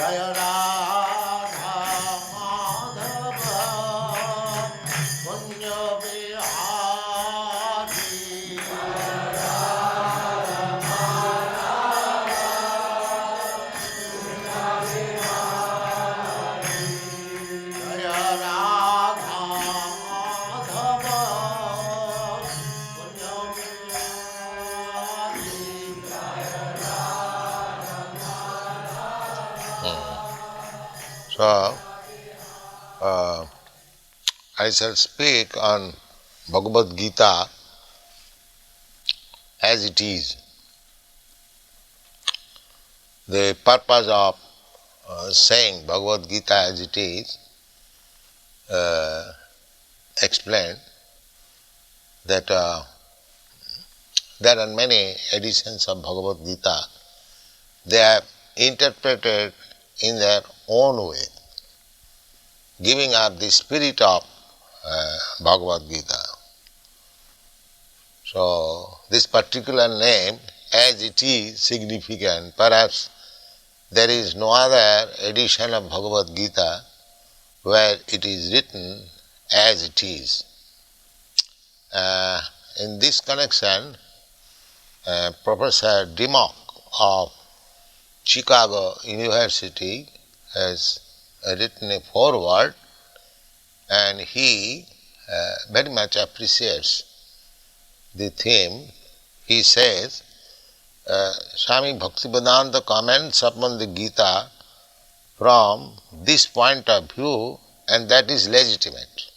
Jaya Radha Madhava Kunja Bihari Jaya Radha Madhava Kunja Bihari. So, I shall speak on Bhagavad Gita as it is. The purpose of saying Bhagavad Gita as it is explained that there are many editions of Bhagavad Gita. They are interpreted in their own way, giving up the spirit of Bhagavad Gita. So, this particular name, as it is significant, perhaps there is no other edition of Bhagavad Gita where it is written as it is. In this connection, Professor Dimmock of Chicago University has written a foreword, and he very much appreciates the theme. He says, Swami Bhaktivedanta comments upon the Gita from this point of view, and that is legitimate.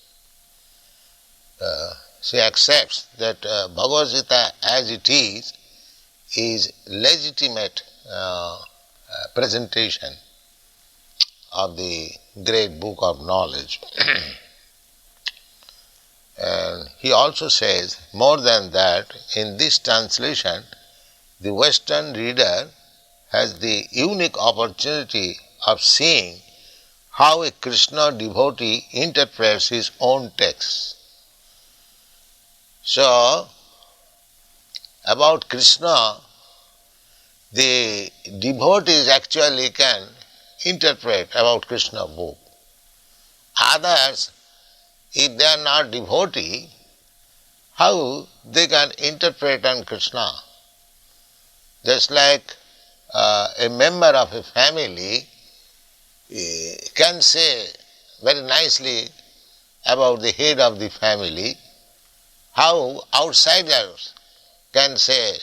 She accepts that Bhagavad Gita as it is legitimate presentation of the great book of knowledge. And he also says, more than that, in this translation, the Western reader has the unique opportunity of seeing how a Krishna devotee interprets his own text. So, about Krishna, the devotees actually can interpret about Krishna book. Others, if they are not devotee, how they can interpret on Krishna? Just like a member of a family can say very nicely about the head of the family, how outsiders can say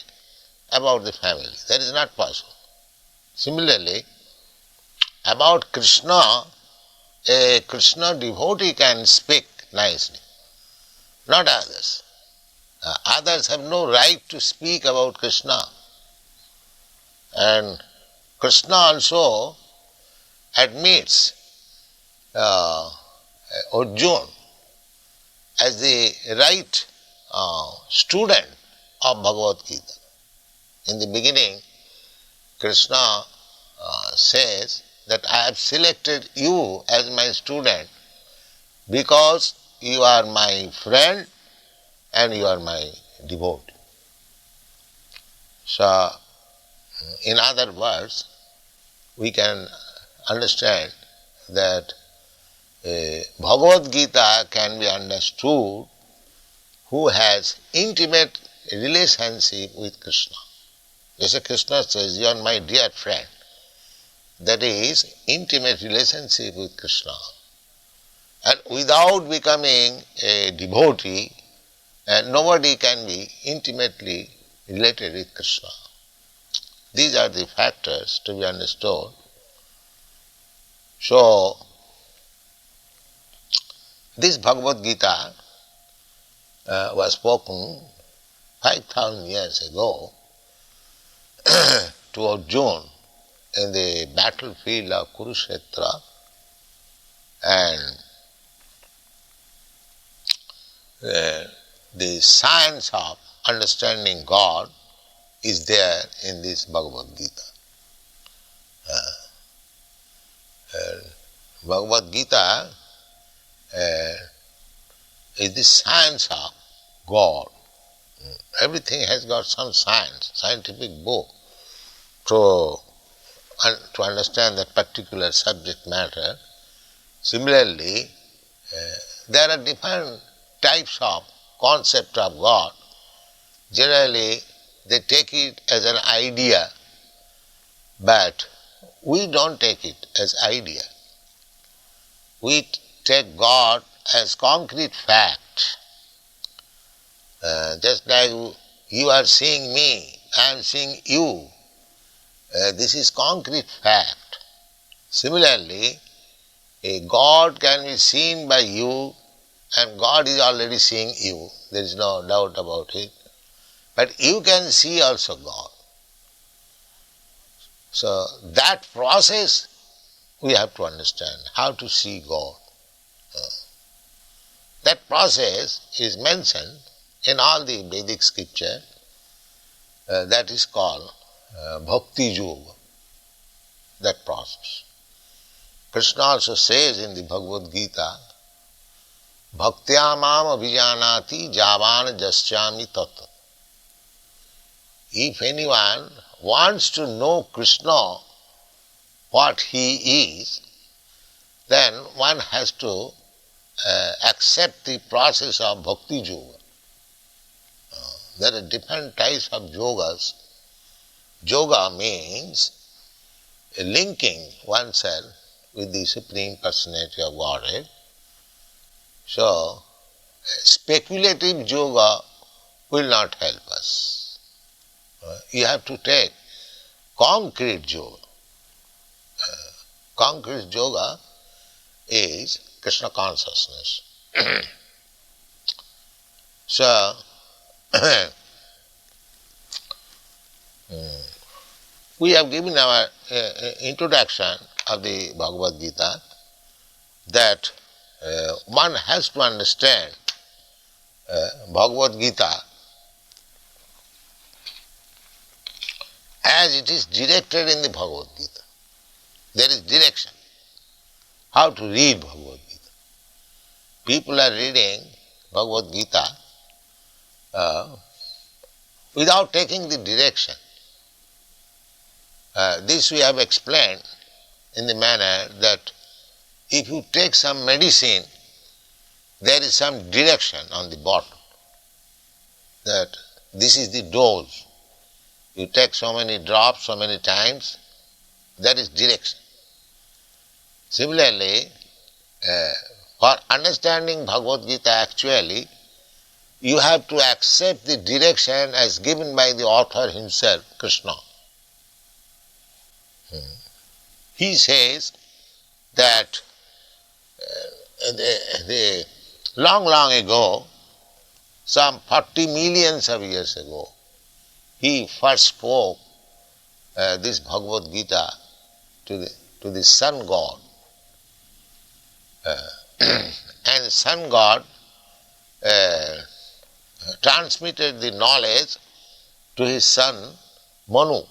about the family. That is not possible. Similarly, about Krishna, a Krishna devotee can speak nicely, not others. Others have no right to speak about Krishna. And Krishna also admits Arjuna as the right student of Bhagavad Gita. In the beginning, Krishna says that I have selected you as my student because you are my friend and you are my devotee. So, in other words, we can understand that Bhagavad Gita can be understood who has intimate relationship with Krishna. Just as Krishna says, you are my dear friend. That is intimate relationship with Krishna. And without becoming a devotee, nobody can be intimately related with Krishna. These are the factors to be understood. So, this Bhagavad Gita was spoken 5,000 years ago to Arjuna in the battlefield of Kurukshetra, and the science of understanding God is there in this Bhagavad Gita. Bhagavad Gita is the science of God. Everything has got some science, scientific book to to understand that particular subject matter. Similarly, there are different types of concept of God. Generally, they take it as an idea, but we don't take it as idea. We take God as concrete fact. Just like you are seeing me, I am seeing you. This is concrete fact. Similarly, a God can be seen by you and God is already seeing you. There is no doubt about it. But you can see also God. So that process we have to understand, how to see God. That process is mentioned in all the Vedic scripture. That is called Bhakti Yoga, that process. Krishna also says in the Bhagavad Gita, Bhaktya mam abhijanati javan jasyami tat. If anyone wants to know Krishna, what he is, then one has to accept the process of Bhakti Yoga. There are different types of yogas. Yoga means linking oneself with the Supreme Personality of Godhead. So, speculative yoga will not help us. You have to take concrete yoga. Concrete yoga is Krishna consciousness. So, we have given our introduction of the Bhagavad Gita that one has to understand Bhagavad Gita as it is directed in the Bhagavad Gita. There is direction. How to read Bhagavad Gita. People are reading Bhagavad Gita without taking the direction. This we have explained in the manner that if you take some medicine, there is some direction on the bottle, that this is the dose. You take so many drops, so many times, that is direction. Similarly, for understanding Bhagavad Gita actually, you have to accept the direction as given by the author himself, Krishna. He says that long ago, some 40 millions of years ago, he first spoke this Bhagavad Gita to the sun god. And sun god transmitted the knowledge to his son Manu.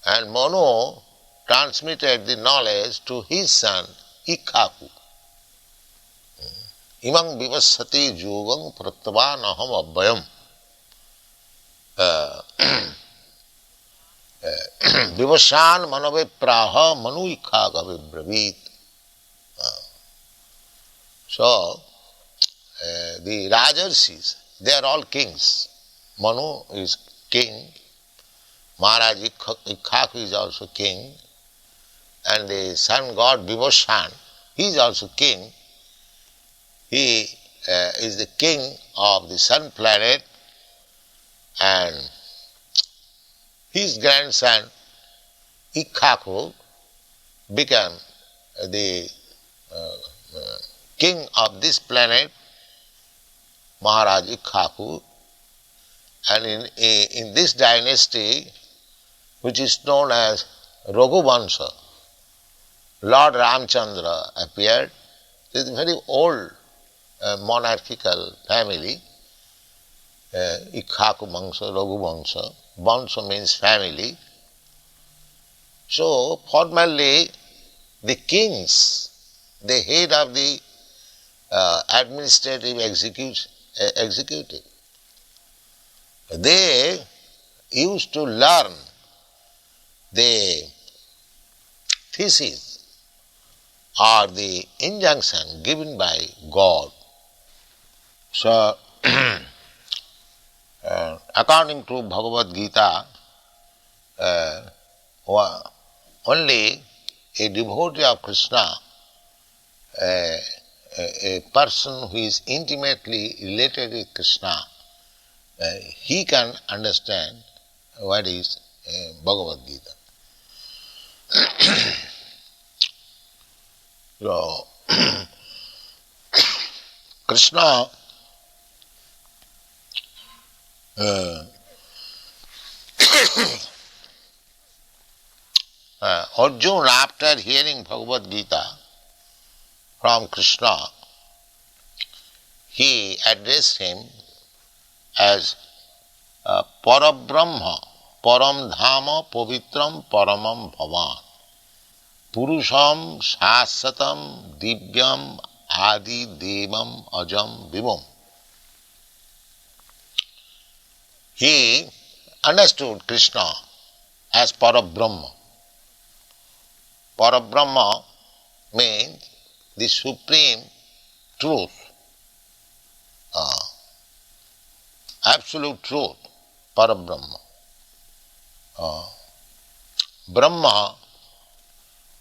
And Manu transmitted the knowledge to his son Ikhaku. Imam vivassati yogam prattavan aham abhayam. Vivashan manave praha manu ikhaga vibravit. So, the Rajarshis, they are all kings. Manu is king, Maharaj Ikhaku is also king, and the sun god Vivashan, he is also king. He is the king of the sun planet, and his grandson Ikhaku became the king of this planet, Maharaj Ikhaku, and in this dynasty, which is known as Raghuvansha, Lord Ramchandra appeared. It is a very old monarchical family, Ikhaku Vansha, Raghuvansha. Vansha means family. So, formally, the kings, the head of the administrative executive, they used to learn the thesis or the injunction given by God. So, according to Bhagavad Gita, only a devotee of Krishna, a person who is intimately related with Krishna, he can understand what is Bhagavad Gita. So, Krishna Arjuna, after hearing Bhagavad Gita from Krishna, he addressed him as Parabrahma, Param Dhama, Pavitram, Paramam Bhavan, Purusham, Shasatam, Divyam, Adi, Devam, Ajam, Vivam. He understood Krishna as Parabrahma. Parabrahma means the supreme truth, absolute truth, Parabrahma. Brahma,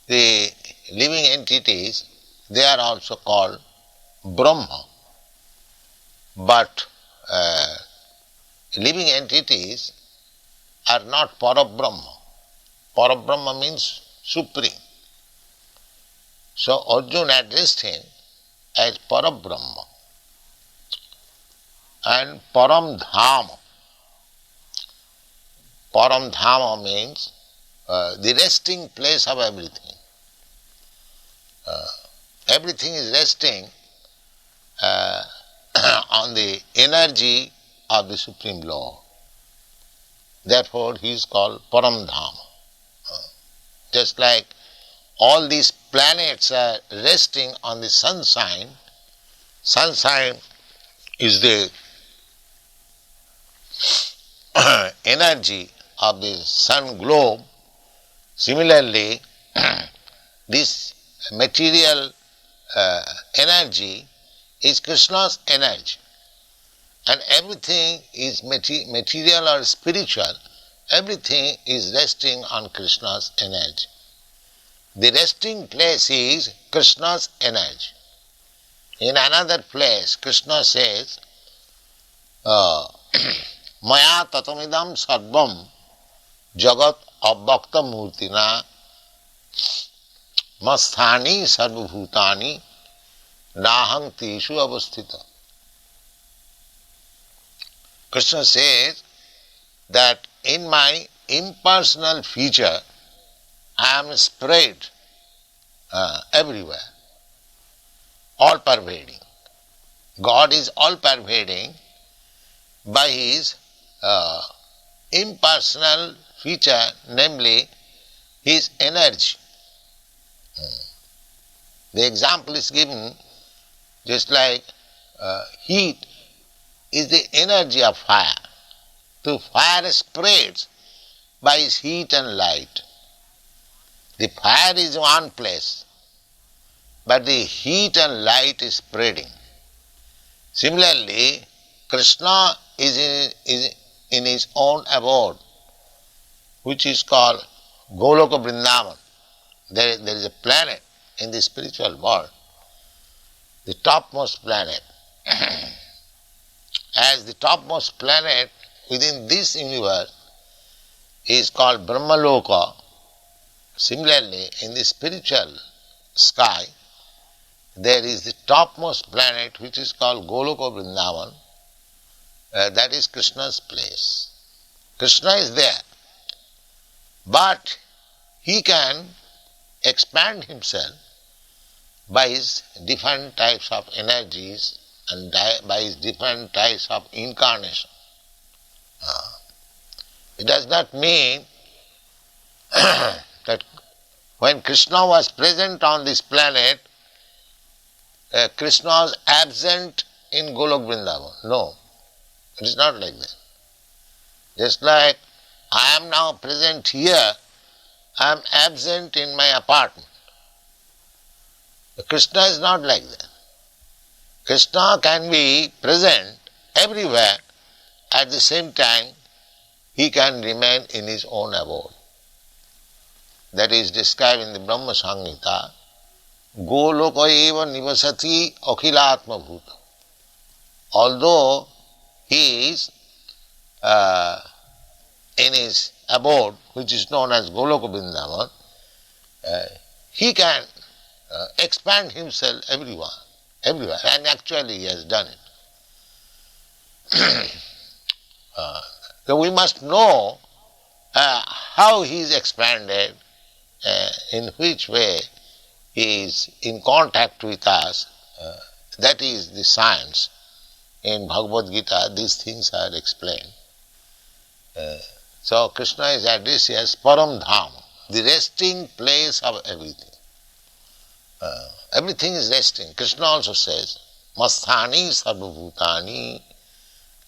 the living entities, they are also called Brahma. But living entities are not Parabrahma. Parabrahma means supreme. So Arjuna addressed him as Parabrahma and Param Dhama. Param Dhama means the resting place of everything. Everything is resting on the energy of the Supreme Lord. Therefore, he is called Param Dhama. Just like all these planets are resting on the sunshine. Sunshine is the energy of the sun globe. Similarly, this material energy is Krishna's energy. And everything is material or spiritual, everything is resting on Krishna's energy. The resting place is Krishna's energy. In another place, Krishna says, Maya tatamidam sarvam jagat abhakta murtina masthani sarvabhutani nahang teshu avasthita. Krishna says that in my impersonal feature I am spread everywhere, all pervading. God is all pervading by his impersonal feature, namely his energy. The example is given just like heat is the energy of fire. So fire spreads by its heat and light. The fire is one place, but the heat and light is spreading. Similarly, Krishna is in his own abode, which is called Goloka Vrindavan. There is a planet in the spiritual world, the topmost planet. As the topmost planet within this universe is called Brahmaloka, similarly in the spiritual sky there is the topmost planet which is called Goloka Vrindavan. That is Krishna's place. Krishna is there, but he can expand himself by his different types of energies and by his different types of incarnation. It does not mean that when Krishna was present on this planet, Krishna was absent in Golok Vrindavan. No, it is not like that. Just like I am now present here, I am absent in my apartment. Krishna is not like that. Krishna can be present everywhere, at the same time he can remain in his own abode. That is described in the Brahma Samhita. Goloka eva nivasati akhilatma bhuta. Although he is in his abode, which is known as Goloka Vrindavan, he can expand himself everywhere, and actually he has done it. So we must know how he is expanded, in which way he is in contact with us. That is the science. In Bhagavad Gita, these things are explained. So Krishna is addressed as Param Dham, the resting place of everything. Everything is resting. Krishna also says, Masthani sarvabhutani.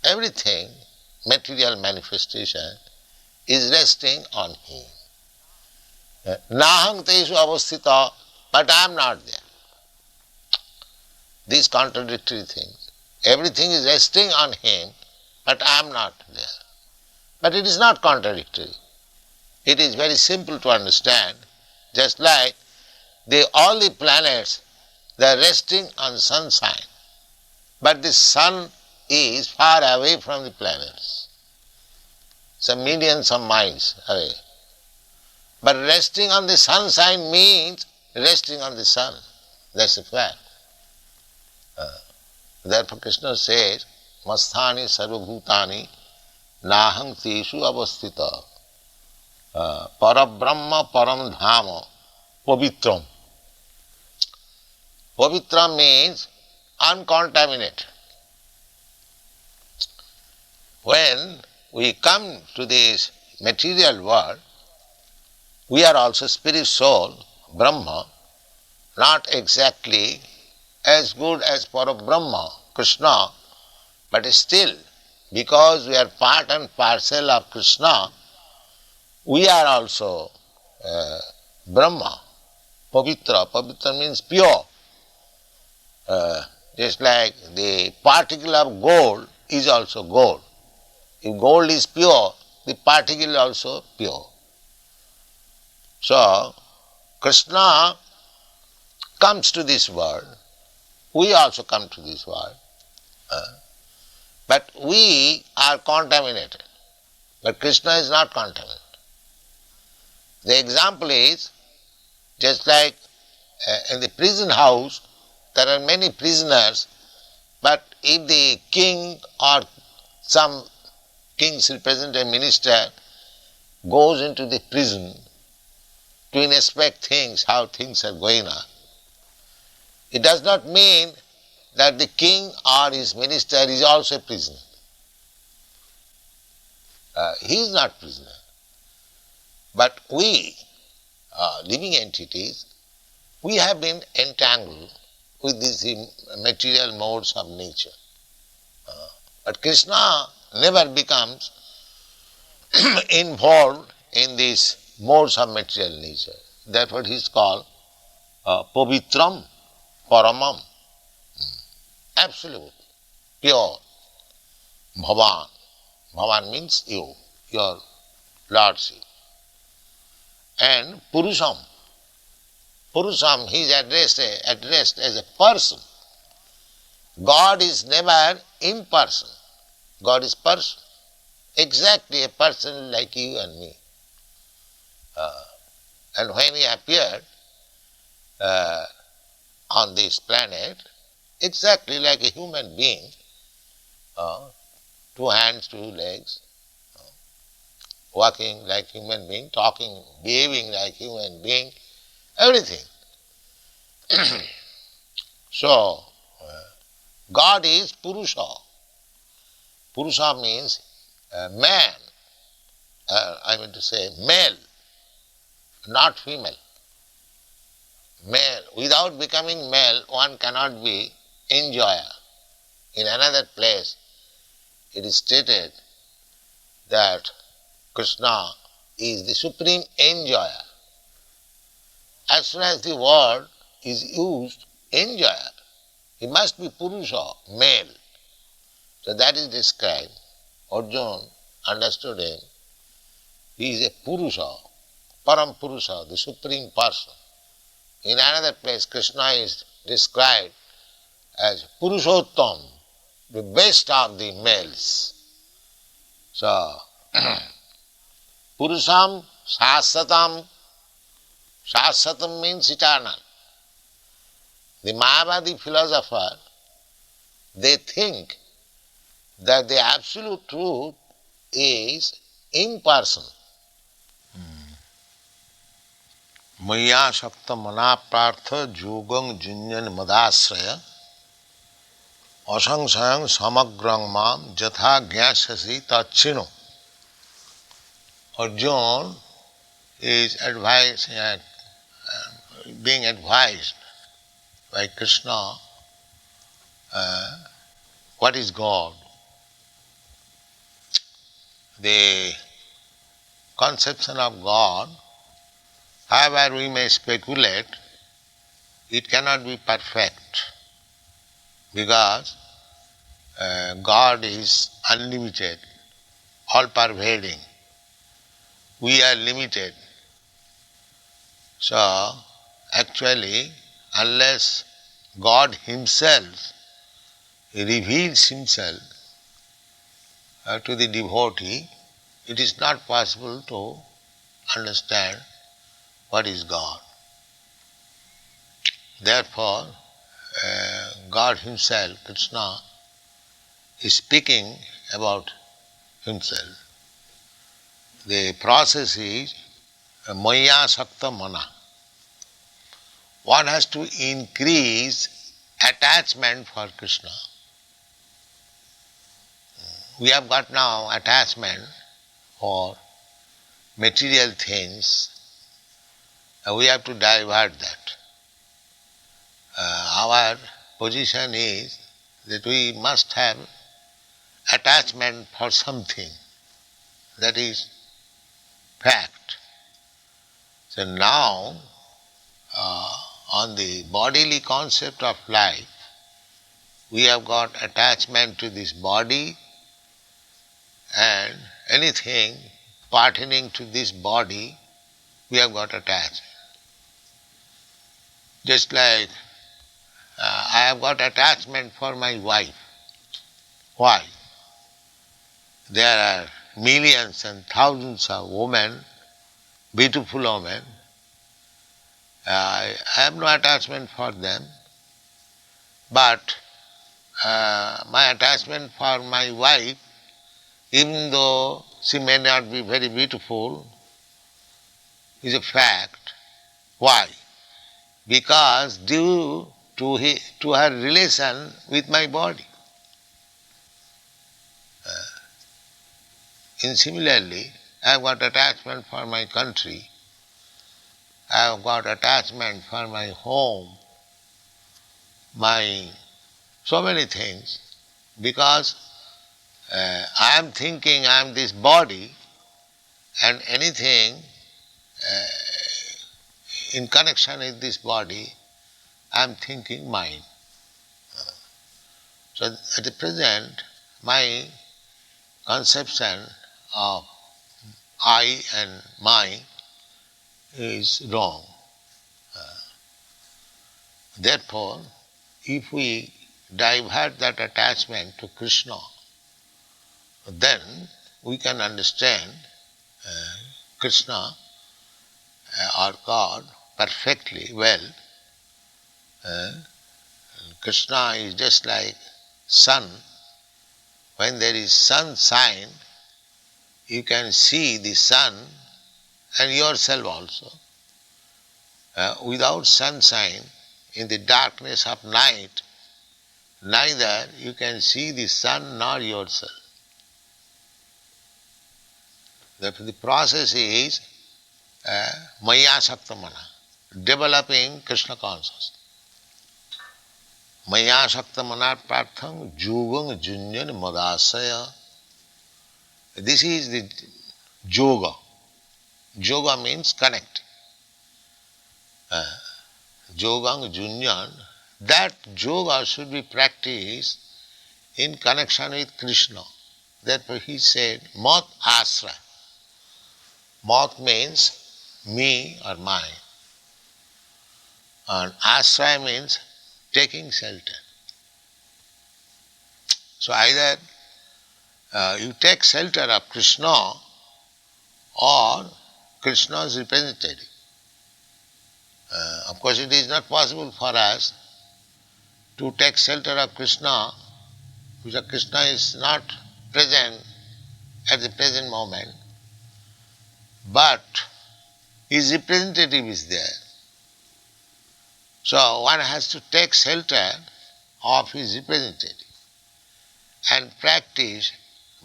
Everything, material manifestation, is resting on him. Nahang tesu avasthita, but I am not there. These contradictory things. Everything is resting on him, but I am not there. But it is not contradictory. It is very simple to understand, just like all the planets, they are resting on sunshine, but the sun is far away from the planets, some millions of miles away. But resting on the sunshine means resting on the sun. That's a fact. Therefore Krishna says, Masthani sarvabhutani naham teshu avasthita parabrahma param dhama pavitram. Pavitra means uncontaminated. When we come to this material world, we are also spirit soul, Brahma, not exactly as good as Parabrahma, Krishna, but still, because we are part and parcel of Krishna, we are also Brahma, Pavitra. Pavitra means pure. Just like the particle of gold is also gold. If gold is pure, the particle is also pure. So, Krishna comes to this world, we also come to this world, but we are contaminated. But Krishna is not contaminated. The example is, just like in the prison house, there are many prisoners, but if the king or some king's representative minister goes into the prison to inspect things, how things are going on, it does not mean that the king or his minister is also a prisoner. He is not prisoner. But we, living entities, we have been entangled with these material modes of nature. But Krishna never becomes involved in these modes of material nature. Therefore he is called Pavitram Paramam, absolute, pure, Bhavan. Bhavan means you, your lordship. And Purusham. Purusham, he is addressed as a person. God is never impersonal. God is person. Exactly a person like you and me. And when he appeared on this planet, exactly like a human being, 2 hands, 2 legs, walking like human being, talking, behaving like human being, everything. So, God is Purusha. Purusha means man, I mean to say male, not female. Male. Without becoming male, one cannot be enjoyer. In another place, it is stated that Krishna is the supreme enjoyer. as soon as the word is used, enjoyer, he must be Purusha, male. So that is described. Arjuna understood him. He is a Purusha, Param Purusha, the Supreme Person. In another place, Krishna is described as Purushottam, the best of the males. So, Purusham Shasatam, Shasatam means eternal. The Mayavadi philosopher, they think that the absolute truth is impersonal. Maya Shakta Manaprartha Jugam Junyan Madasraya Asangsayang Samagrang Mam Jatha Gyasasi Tachino. Arjuna is being advised by Krishna what is God. The conception of God, however we may speculate, it cannot be perfect because God is unlimited, all-pervading. We are limited. So, actually, unless God Himself reveals Himself to the devotee, it is not possible to understand what is God. Therefore, God Himself, Krishna, is speaking about Himself. The process is Maya Sakta Mana. One has to increase attachment for Krishna. We have got now attachment for material things. We have to divert that. Our position is that we must have attachment for something. That is fact. So now, on the bodily concept of life, we have got attachment to this body and anything pertaining to this body, we have got attached. Just like I have got attachment for my wife. Why? There are millions and thousands of women, beautiful women. I have no attachment for them, but my attachment for my wife, even though she may not be very beautiful, is a fact. Why? Because due to her relation with my body. And similarly, I have got attachment for my country, I have got attachment for my home, my so many things, because I am thinking I am this body and anything in connection with this body, I am thinking mine. So at the present, my conception of I and mine is wrong. Therefore, if we divert that attachment to Krishna, then we can understand Krishna or God perfectly well. Krishna is just like sun. When there is sunshine, you can see the sun and yourself also. Without sunshine, in the darkness of night, neither you can see the sun nor yourself. Therefore, the process is Maya Saktamana, developing Krishna consciousness. Maya Saktamana Prartham Jugam Junyan Madasaya. This is the yoga. Yoga means connect. Yogang Junyan, that yoga should be practiced in connection with Krishna. Therefore he said, Mat Asra. Mat means me or mine. And Asra means taking shelter. So either you take shelter of Krishna or Krishna's representative. Of course, it is not possible for us to take shelter of Krishna because Krishna is not present at the present moment, but his representative is there. So one has to take shelter of his representative and practice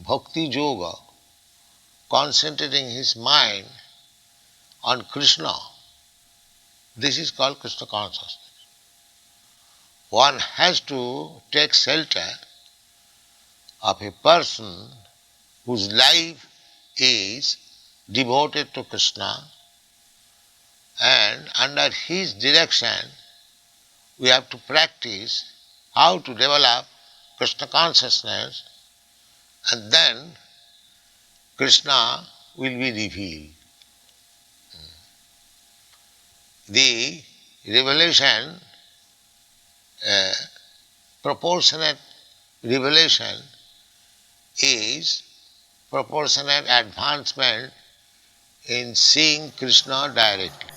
bhakti yoga, concentrating his mind on Krishna. This is called Krishna consciousness. One has to take shelter of a person whose life is devoted to Krishna, and under his direction we have to practice how to develop Krishna consciousness, and then Krishna will be revealed. The revelation, proportionate revelation is proportionate advancement in seeing Krishna directly.